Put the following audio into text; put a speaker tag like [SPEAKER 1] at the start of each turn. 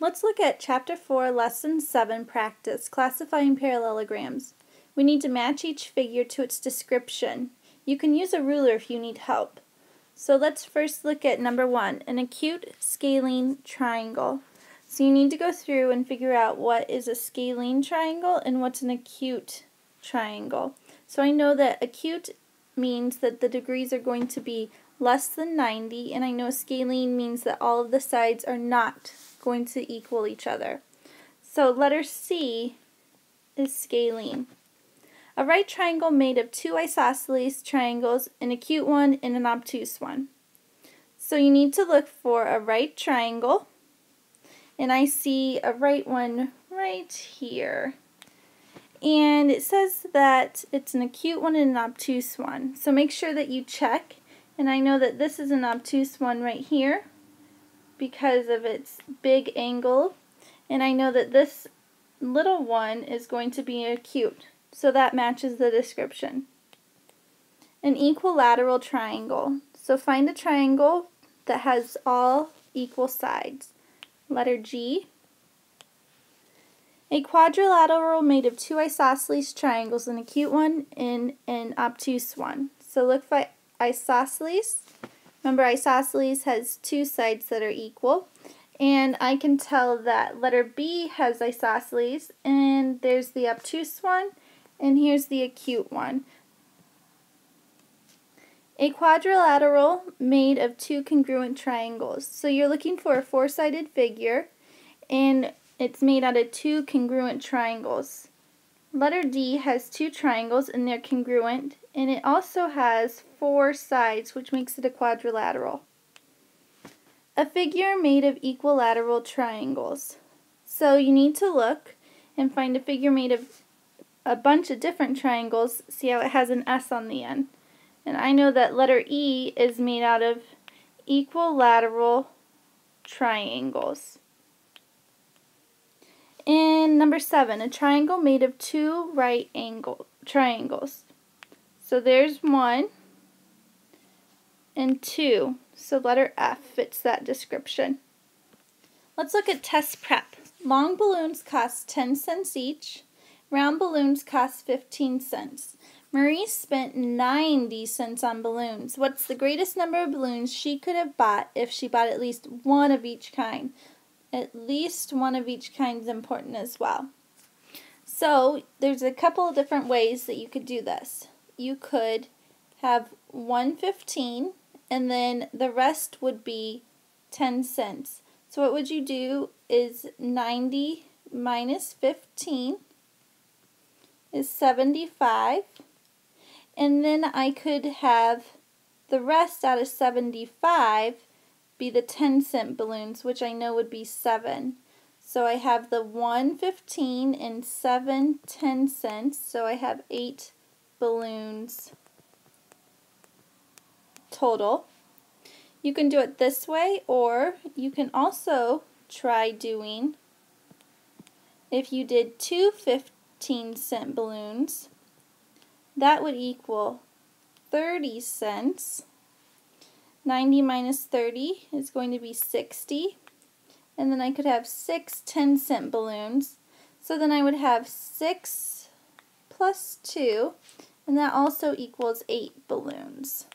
[SPEAKER 1] Let's look at Chapter 4, Lesson 7, Practice, Classifying Parallelograms. We need to match each figure to its description. You can use a ruler if you need help. So let's first look at number 1, an acute scalene triangle. So you need to go through and figure out what is a scalene triangle and what's an acute triangle. So I know that acute means that the degrees are going to be less than 90, and I know scalene means that all of the sides are not going to equal each other. So letter C is scalene. A right triangle made of two isosceles triangles, an acute one and an obtuse one. So you need to look for a right triangle, and I see a right one right here. And it says that it's an acute one and an obtuse one. So make sure that you check, and I know that this is an obtuse one right here because of its big angle, and I know that this little one is going to be acute, so that matches the description. An equilateral triangle. So find a triangle that has all equal sides. Letter G. A quadrilateral made of two isosceles triangles, an acute one and an obtuse one. So look for isosceles. Remember, isosceles has two sides that are equal, and I can tell that letter B has isosceles, and there's the obtuse one, and here's the acute one. A quadrilateral made of two congruent triangles. So you're looking for a four-sided figure, and it's made out of two congruent triangles. Letter D has two triangles, and they're congruent, and it also has four sides, which makes it a quadrilateral. A figure made of equilateral triangles. So you need to look and find a figure made of a bunch of different triangles. See how it has an S on the end. And I know that letter E is made out of equilateral triangles. And number 7, a triangle made of two right angle triangles. So there's 1 and 2. So letter F fits that description. Let's look at test prep. Long balloons cost 10 cents each. Round balloons cost 15 cents. Marie spent 90 cents on balloons. What's the greatest number of balloons she could have bought if she bought at least one of each kind? At least one of each kind is important as well. So there's a couple of different ways that you could do this. You could have 115, and then the rest would be 10 cents. So what would you do is 90 minus 15 is 75, and then I could have the rest out of 75 be the 10-cent balloons, which I know would be 7. So I have the 115 and 7 10 cents, so I have 8 balloons total. You can do it this way, or you can also try doing, if you did two 15-cent balloons, that would equal 30 cents. 90 minus 30 is going to be 60. And then I could have 6 10-cent balloons. So then I would have 6 plus 2, and that also equals 8 balloons.